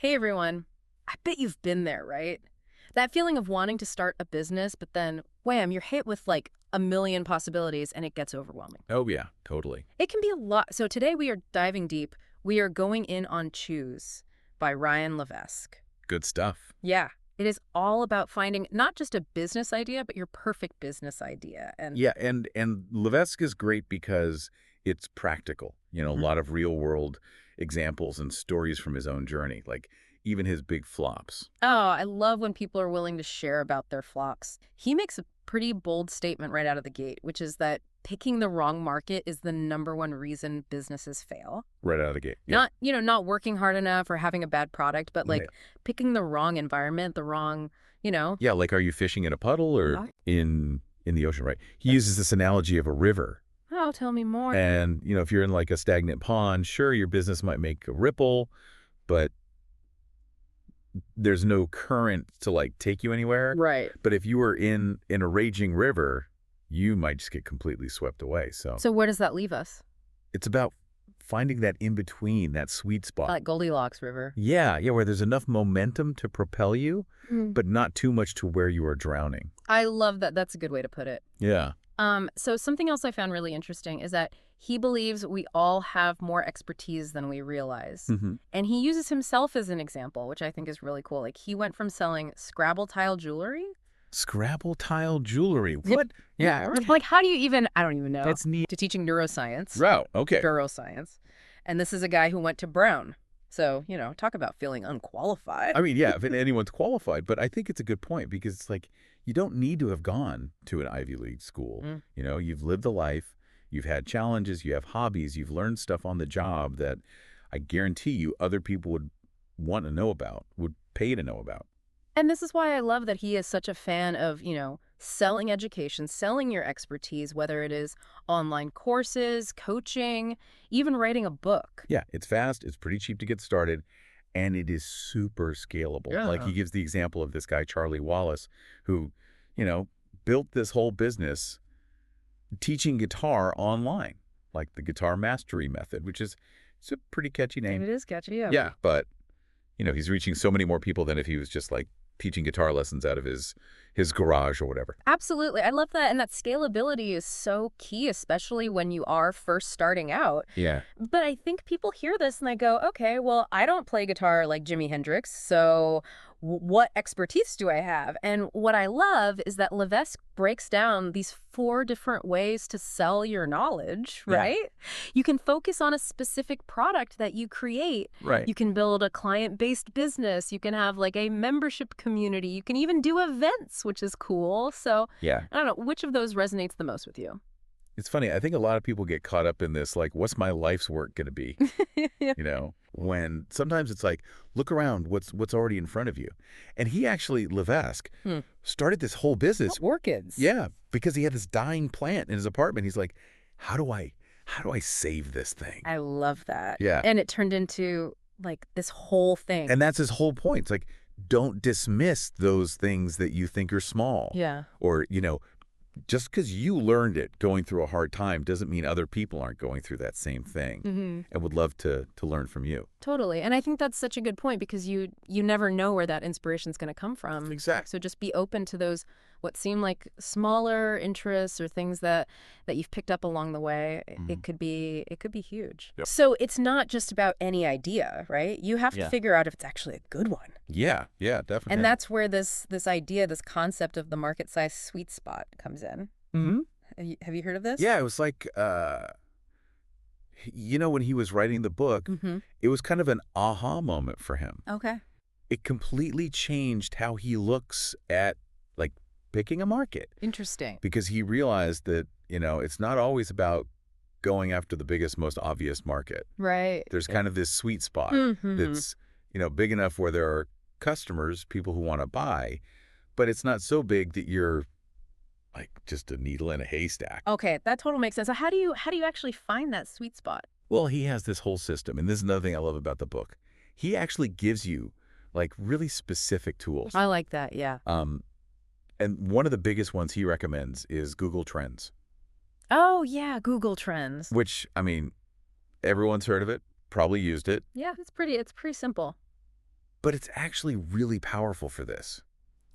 Hey everyone, I bet you've been there, right? That feeling of wanting to start a business, but then wham, you're hit with like a million possibilities and it gets overwhelming. Oh, yeah, totally. It can be a lot. So today we are diving deep. We are going in on Choose by Ryan Levesque. Good stuff. Yeah, it is all about finding not just a business idea, but your perfect business idea. And Yeah, and Levesque is great because it's practical. A Mhm. lot of real world examples and stories from his own journey, like even his big flops. oh, I love when people are willing to share about their flops. He makes a pretty bold statement right out of the gate, which is that picking the wrong market is the number one reason businesses fail. Right out of the gate. Yep. Not working hard enough or having a bad product, but Yeah. like picking the wrong environment, the wrong, you know. Yeah, like are you fishing in a puddle or Yeah. in the ocean, right? He uses this analogy of a river. Oh, tell me more. And, if you're in like a stagnant pond, sure, your business might make a ripple, but there's no current to like take you anywhere. Right. But if you were in a raging river, you might just get completely swept away. So So where does that leave us? it's about finding that in between, that sweet spot. Like Goldilocks River. Yeah, where there's enough momentum to propel you, Mm. but not too much to where you are drowning. I love that. That's a good way to put it. Yeah. So something else I found really interesting is that he believes we all have more expertise than we realize. Mm-hmm. And he uses himself as an example, which I think is really cool. Like he went from selling Scrabble tile jewelry. Scrabble tile jewelry. What? Yeah. Like how do you even, I don't even know. That's neat. To teaching neuroscience. Wow. Okay. Neuroscience. And this is a guy who went to Brown. So, talk about feeling unqualified. I mean, yeah, if anyone's qualified, but I think it's a good point because it's like you don't need to have gone to an Ivy League school. Mm. You've lived a life, you've had challenges, you have hobbies, you've learned stuff on the job that I guarantee you other people would want to know about, would pay to know about. And this is why I love that he is such a fan of, selling education, selling your expertise, whether it is online courses, coaching, even writing a book. Yeah, it's fast, it's pretty cheap to get started, and it is super scalable. Yeah. Like he gives the example of this guy, Charlie Wallace, who, built this whole business teaching guitar online, like the guitar mastery method, which is it's a pretty catchy And name. it is catchy, yeah. Yeah, but he's reaching so many more people than if he was just like teaching guitar lessons out of his garage or whatever. Absolutely. I love that. And that scalability is so key, especially when you are first starting out. Yeah. But I think people hear this and they go, okay, well, I don't play guitar like Jimi Hendrix, so what expertise do I have? And what I love is that Levesque breaks down these 4 different ways to sell your knowledge, Yeah. right? You can focus on a specific product that you create. Right. You can build a client-based business. You can have like a membership community. You can even do events, which is cool. So Yeah. I don't know, which of those resonates the most with you? It's funny. I think a lot of people get caught up in this, like, what's my life's work going to be? When sometimes it's like, look around, what's already in front of you. And he actually, Levesque, started this whole business. Orchids. Yeah, because he had this dying plant in his apartment. He's like, how do I save this thing? I love that. Yeah. And it turned into like this whole thing. And that's his whole point. It's like, don't dismiss those things that you think are small. Yeah. Or, just because you learned it going through a hard time doesn't mean other people aren't going through that same thing and would love to learn from you. Totally. And I think that's such a good point because you never know where that inspiration is going to come from. Exactly. So just be open to those what seem like smaller interests or things that you've picked up along the way. It could be huge. Yep. So it's not just about any idea, right? You have to figure out if it's actually a good one. Yeah, definitely. And that's where this idea, this concept of the market size sweet spot comes in. Mm-hmm. Have you heard of this? Yeah, it was like, when he was writing the book, it was kind of an aha moment for him. Okay. It completely changed how he looks at, like, picking a market. Interesting. Because he realized that, it's not always about going after the biggest, most obvious market. Right. There's kind of this sweet spot that's, big enough where there are customers, people who want to buy, but it's not so big that you're like just a needle in a haystack. Okay, that totally makes sense. So how do you actually find that sweet spot? Well, he has this whole system, and this is another thing I love about the book. He actually gives you like really specific tools. I like that, yeah. And one of the biggest ones he recommends is Google Trends. Oh, yeah, Google Trends. Which, I mean, everyone's heard of it, probably used it. Yeah, it's pretty simple. but it's actually really powerful for this.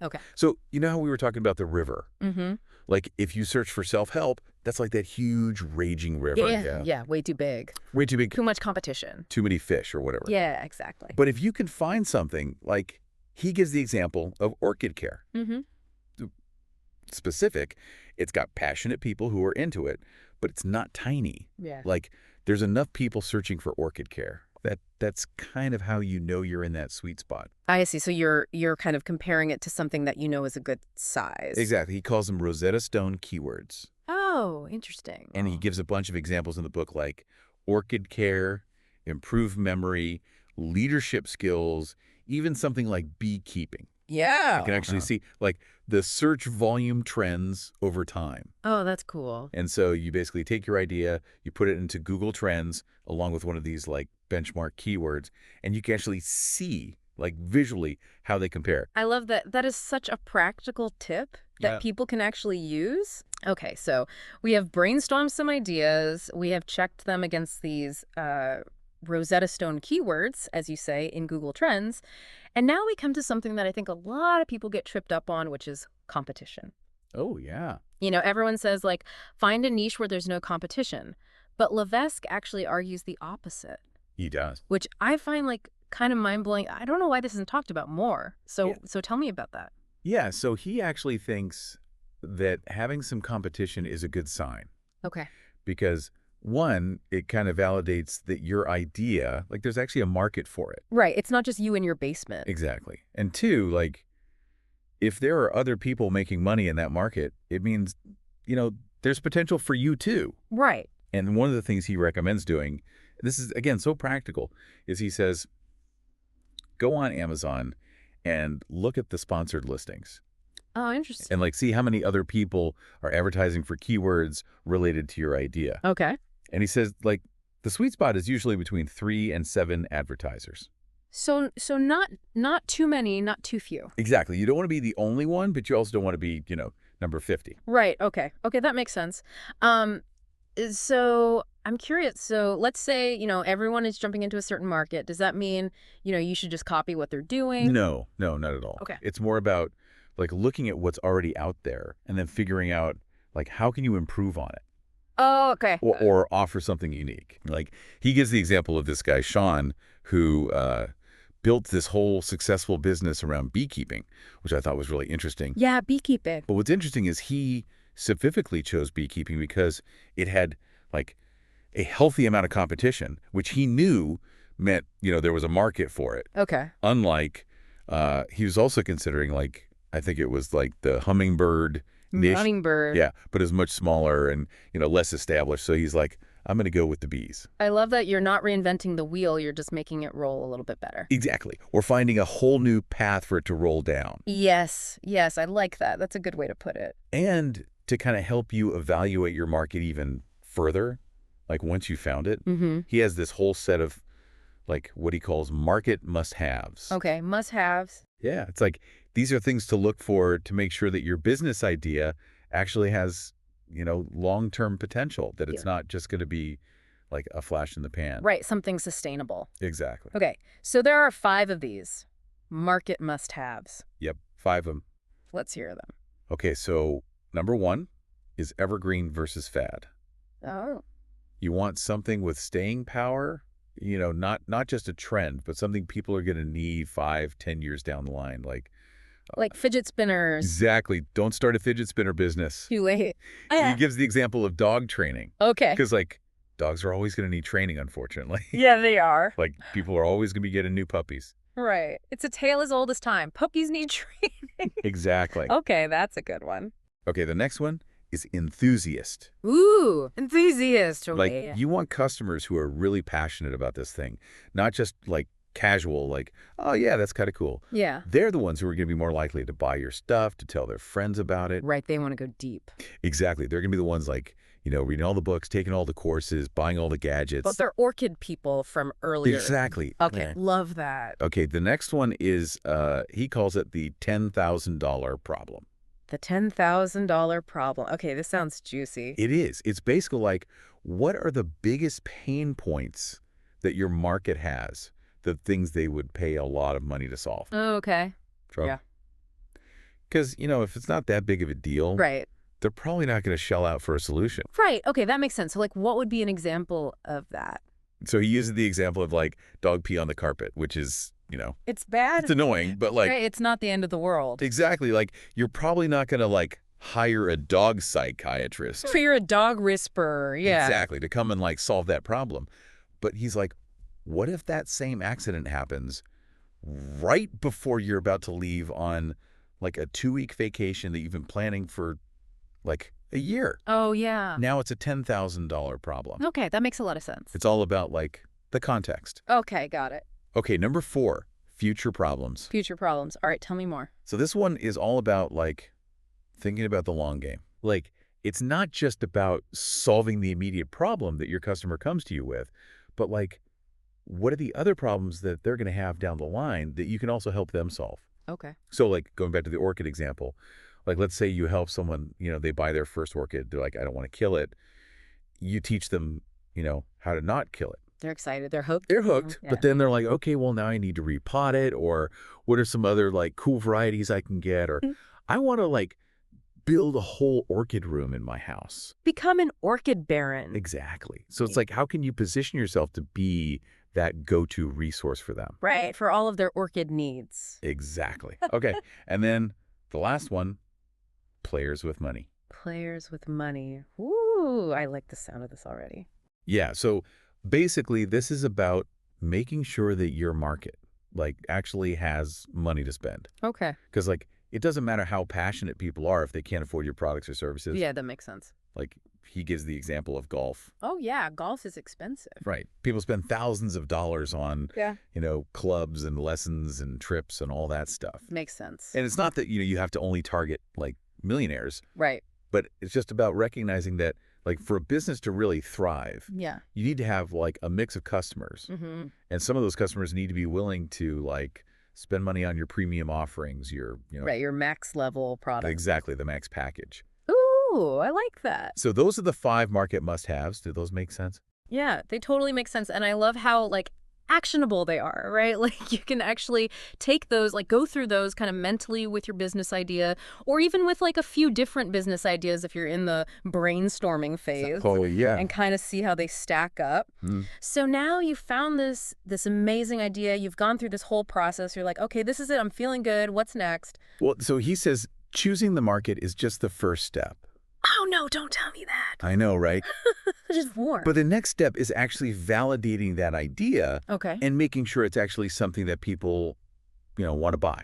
Okay. So, you know how we were talking about the river? Mm-hmm. Like, if you search for self-help, that's like that huge raging river. Yeah, Yeah. yeah, way too big. Way too big, Too much competition. too many fish or whatever. Yeah, exactly. But if you can find something, like, he gives the example of orchid care. Mm-hmm. Specific, it's got passionate people who are into it, but it's not tiny. Yeah. Like, there's enough people searching for orchid care. That's kind of how you know you're in that sweet spot. I see. So you're kind of comparing it to something that you know is a good size. Exactly. He calls them Rosetta Stone keywords. Oh, interesting. And he gives a bunch of examples in the book like orchid care, improved memory, leadership skills, even something like beekeeping. Yeah. You can actually see like the search volume trends over time. Oh, that's cool. And so you basically take your idea, you put it into Google Trends along with one of these like benchmark keywords, and you can actually see like visually how they compare. I love that. That is such a practical tip that Yeah. people can actually use. Okay, so we have brainstormed some ideas. We have checked them against these Rosetta Stone keywords, as you say, in Google Trends. And now we come to something that I think a lot of people get tripped up on, which is competition. Oh, yeah. You know, everyone says, like, find a niche where there's no competition. But Levesque actually argues the opposite, He does. which I find, like, kind of mind-blowing. I don't know why this isn't talked about more. So, Yeah. so tell me about that. Yeah, so he actually thinks that having some competition is a good sign Okay. because one, it kind of validates that your idea, like there's actually a market for it. Right. It's not just you in your basement. Exactly. And two, like if there are other people making money in that market, it means, there's potential for you too. Right. And one of the things he recommends doing, this is, again, so practical, is he says, go on Amazon and look at the sponsored listings Oh, interesting. and like see how many other people are advertising for keywords related to your idea. Okay. And he says, like, the sweet spot is usually between 3 and 7 advertisers. So not too many, not too few. Exactly. You don't want to be the only one, but you also don't want to be, number 50. Right. Okay. Okay, that makes sense. So I'm curious. So let's say, everyone is jumping into a certain market. Does that mean, you should just copy what they're doing? No, not at all. Okay. It's more about like looking at what's already out there and then figuring out like how can you improve on it Oh, okay. or offer something unique. Like he gives the example of this guy, Sean, who built this whole successful business around beekeeping, which I thought was really interesting. Yeah, beekeeping. But what's interesting is he specifically chose beekeeping because it had like a healthy amount of competition, which he knew meant, there was a market for it. Okay. Unlike, he was also considering like, I think it was like the hummingbird niche. Hummingbird. Yeah, but is much smaller and, less established. So he's like, I'm going to go with the bees. I love that you're not reinventing the wheel. You're just making it roll a little bit better. Exactly. Or finding a whole new path for it to roll down. Yes. Yes. I like that. That's a good way to put it. And to kind of help you evaluate your market even further, like once you found it, he has this whole set of like what he calls market must-haves. Okay. Must-haves. Yeah. It's like these are things to look for to make sure that your business idea actually has, long-term potential, that it's not just going to be like a flash in the pan. Right. Something sustainable. Exactly. Okay. So there are 5 of these market must-haves. Yep. 5 of them. Let's hear them. Okay. So number 1 is evergreen versus fad. Oh. You want something with staying power, not just a trend, but something people are going to need 5, 10 years down the line. Like fidget spinners. Exactly. Don't start a fidget spinner business. Too late. He gives the example of dog training. Okay. Because, like, dogs are always going to need training, unfortunately. Yeah, they are. Like, people are always going to be getting new puppies. Right. It's a tale as old as time. Puppies need training. Exactly. Okay, that's a good one. Okay, the next one is enthusiast. Ooh, enthusiast. Like, Okay. you want customers who are really passionate about this thing, not just, like, casual, like, oh, yeah, that's kind of cool. Yeah. They're the ones who are going to be more likely to buy your stuff, to tell their friends about it. Right, they want to go deep. Exactly. They're going to be the ones, like, reading all the books, taking all the courses, buying all the gadgets. But they're orchid people from earlier. Exactly. Okay, Yeah. love that. Okay, the next one is, he calls it the $10,000 problem. The $10,000 problem. Okay, this sounds juicy. It is. It's basically like, what are the biggest pain points that your market has the things they would pay a lot of money to solve. Oh, okay. So, Yeah. because, if it's not that big of a deal, Right. they're probably not going to shell out for a solution. Right. Okay, that makes sense. So, like, what would be an example of that? So he uses the example of like dog pee on the carpet, which is, It's bad. it's annoying, but like Right, it's not the end of the world. exactly, like you're probably not going to like hire a dog psychiatrist. So you're a dog whisperer. Yeah. Exactly, to come and like solve that problem. But he's like, what if that same accident happens right before you're about to leave on like a 2-week vacation that you've been planning for like a year? Oh, yeah. Now it's a $10,000 problem. Okay, that makes a lot of sense. It's all about like the context. Okay, got it. Okay, number 4, future problems. Future problems. All right, tell me more. So this one is all about like thinking about the long game. Like it's not just about solving the immediate problem that your customer comes to you with, but like what are the other problems that they're going to have down the line that you can also help them solve? Okay. So like going back to the orchid example, like let's say you help someone, they buy their first orchid. They're like, I don't want to kill it. You teach them, how to not kill it. They're excited. They're hooked. They're hooked, Yeah. but then they're like, okay, well, now I need to repot it, or what are some other like cool varieties I can get, or I want to like build a whole orchid room in my house. Become an orchid baron. Exactly. So it's like, how can you position yourself to be that go-to resource for them? Right, for all of their orchid needs. Exactly. Okay. And then the last one, players with money. Players with money. Ooh, I like the sound of this already. Yeah. So basically, this is about making sure that your market like actually has money to spend. Okay. Because like it doesn't matter how passionate people are if they can't afford your products or services. Yeah, that makes sense. Like he gives the example of golf. Oh, yeah, golf is expensive. Right. People spend thousands of dollars on, Yeah. clubs and lessons and trips and all that stuff. Makes sense. And it's not that, you have to only target like millionaires, Right. but it's just about recognizing that like for a business to really thrive, Yeah. you need to have like a mix of customers. Mm-hmm. And some of those customers need to be willing to like spend money on your premium offerings, Right, your max level product. exactly, the max package. Ooh, I like that. So those are the 5 market must-haves. Do those make sense? Yeah, they totally make sense. And I love how, like, actionable they are, right? Like, you can actually take those, like, go through those kind of mentally with your business idea, or even with, like, a few different business ideas if you're in the brainstorming phase. Oh, yeah. And kind of see how they stack up. So now you've found this amazing idea. You've gone through this whole process. You're like, okay, this is it. I'm feeling good. What's next? Well, so he says choosing the market is just the first step. Oh, no, don't tell me that. I know, right? Just warm. But the next step is actually validating that idea Okay. and making sure it's actually something that people, want to buy.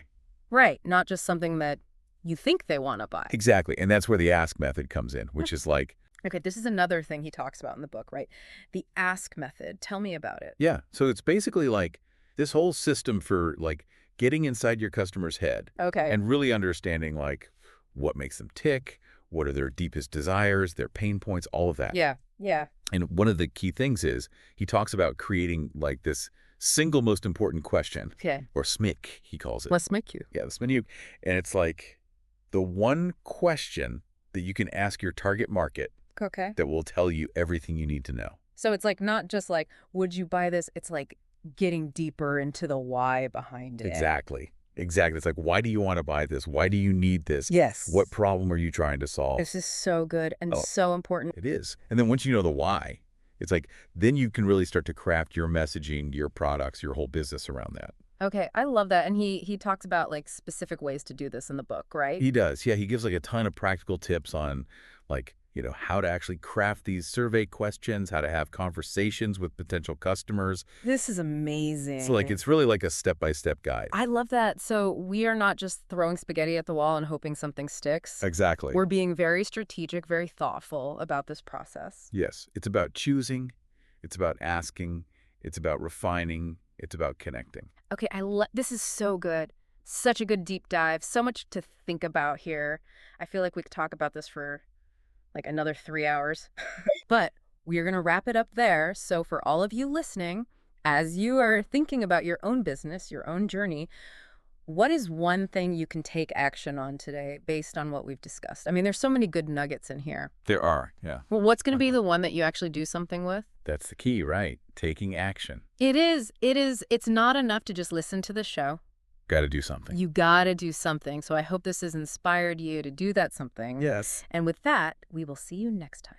Right. Not just something that you think they want to buy. Exactly. And that's where the ask method comes in, which is like, Okay, this is another thing he talks about in the book, right? The ask method. Tell me about it. yeah. So it's basically like this whole system for like getting inside your customer's head Okay. and really understanding like what makes them tick, what are their deepest desires, their pain points, all of that. Yeah. Yeah. And one of the key things is he talks about creating like this single most important question, Okay. or SMIC, he calls it. Let's make you. Yeah, the SMIC. And it's like the one question that you can ask your target market Okay. that will tell you everything you need to know. So it's like not just like, would you buy this? It's like getting deeper into the why behind it. Exactly. Exactly. It's like, why do you want to buy this? Why do you need this? Yes. What problem are you trying to solve? This is so good and Oh. so important. It is. And then once you know the why, it's like, then you can really start to craft your messaging, your products, your whole business around that. Okay, I love that. And he talks about like specific ways to do this in the book, right? He does. Yeah, he gives like a ton of practical tips on like, how to actually craft these survey questions, how to have conversations with potential customers. This is amazing. So like, it's really like a step-by-step guide. I love that. So we are not just throwing spaghetti at the wall and hoping something sticks. Exactly. We're being very strategic, very thoughtful about this process. Yes. It's about choosing. It's about asking. It's about refining. It's about connecting. Okay, this is so good. Such a good deep dive. So much to think about here. I feel like we could talk about this for like another 3 hours. But we are going to wrap it up there. So for all of you listening, as you are thinking about your own business, your own journey, What is one thing you can take action on today based on what we've discussed? I mean, there's so many good nuggets in here. There are, yeah. Well, what's going to be the one that you actually do something with? That's the key, right? Taking action. It is. It is. It's not enough to just listen to the show. Got to do something. You got to do something. So I hope this has inspired you to do that something. Yes. And with that, we will see you next time.